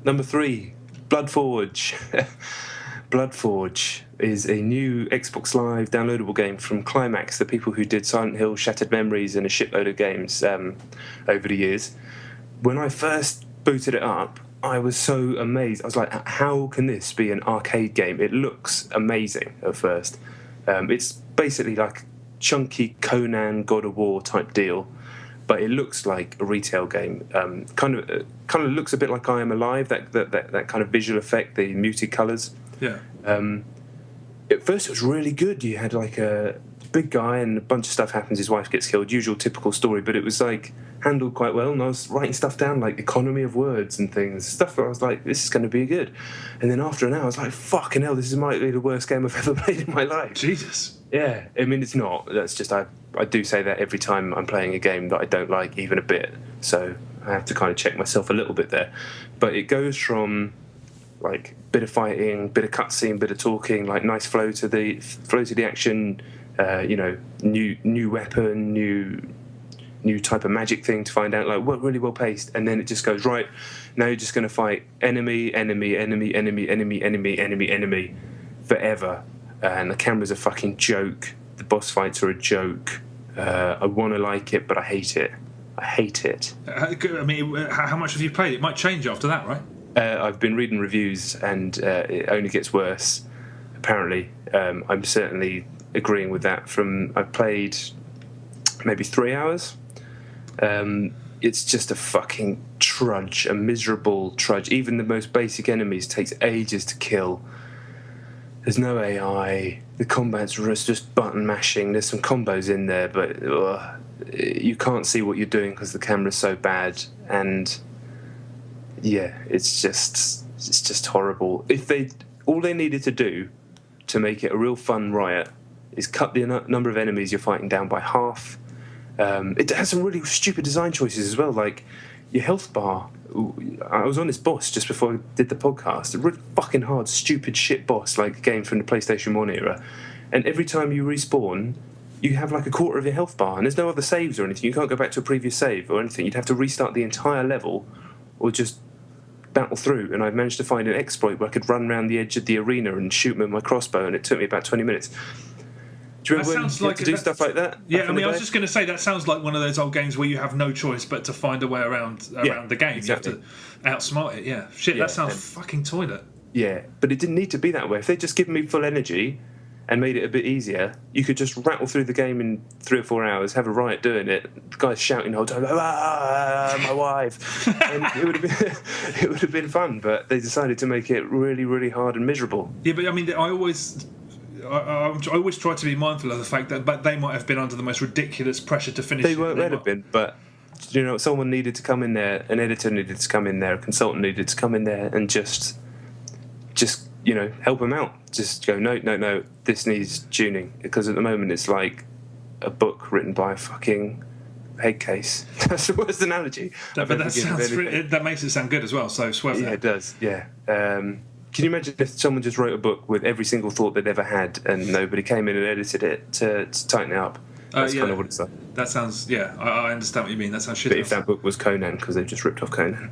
Number 3, Bloodforge. Bloodforge is a new Xbox Live downloadable game from Climax, the people who did Silent Hill, Shattered Memories, and a shitload of games over the years. When I first booted it up, I was so amazed. I was like, how can this be an arcade game? It looks amazing at first. It's basically like chunky Conan God of War type deal, but it looks like a retail game. Kind of looks a bit like I Am Alive, that kind of visual effect, the muted colours. Yeah. At first it was really good. You had like a big guy and a bunch of stuff happens, his wife gets killed, usual typical story, but it was like handled quite well, and I was writing stuff down like economy of words and things, stuff that I was like, this is going to be good. And then after an hour I was like, fucking hell, this might be the worst game I've ever played in my life. Jesus. Yeah, I mean, it's not. That's just, I do say that every time I'm playing a game that I don't like even a bit, so I have to kind of check myself a little bit there. But it goes from like bit of fighting, bit of cutscene, bit of talking, like nice flow to the action, new weapon, new type of magic thing to find out, like what really well paced, and then it just goes, right, now you're just going to fight enemy forever, and the camera's a fucking joke, the boss fights are a joke. I want to like it, but I hate it. I mean, how much have you played? It might change after that, right? I've been reading reviews, and it only gets worse, apparently. I'm certainly agreeing with that. I've played maybe 3 hours. It's just a fucking trudge, a miserable trudge. Even the most basic enemies takes ages to kill. There's no AI. The combat's just button mashing. There's some combos in there, but you can't see what you're doing because the camera's so bad. And yeah, it's just horrible. All they needed to do to make it a real fun riot is cut the number of enemies you're fighting down by half. It has some really stupid design choices as well, like your health bar. I was on this boss just before I did the podcast, a really fucking hard, stupid shit boss, like a game from the PlayStation 1 era, and every time you respawn, you have like a quarter of your health bar, and there's no other saves or anything. You can't go back to a previous save or anything. You'd have to restart the entire level or just battle through. And I managed to find an exploit where I could run around the edge of the arena and shoot them with my crossbow, and it took me about 20 minutes. Do you remember when you had to do stuff like that? Yeah, I mean, I was just going to say, that sounds like one of those old games where you have no choice but to find a way around the game. Exactly. You have to outsmart it, yeah. Shit, that sounds fucking toilet. Yeah, but it didn't need to be that way. If they'd just given me full energy and made it a bit easier, you could just rattle through the game in 3 or 4 hours, have a riot doing it, the guy's shouting the whole time, my wife. And it would have been fun, but they decided to make it really, really hard and miserable. Yeah, but I mean, I always try to be mindful of the fact that they might have been under the most ridiculous pressure to finish. They might have been, but someone needed to come in there, an editor needed to come in there, a consultant needed to come in there and just help them out. Just go, no, this needs tuning, because at the moment it's like a book written by a fucking head case. That's the worst analogy. But that makes it sound good as well. So swear. Yeah, it does. Yeah. Can you imagine if someone just wrote a book with every single thought they'd ever had and nobody came in and edited it to tighten it up? That's kind of what it's like. That sounds, I understand what you mean. That sounds shit. But if that book was Conan, because they've just ripped off Conan.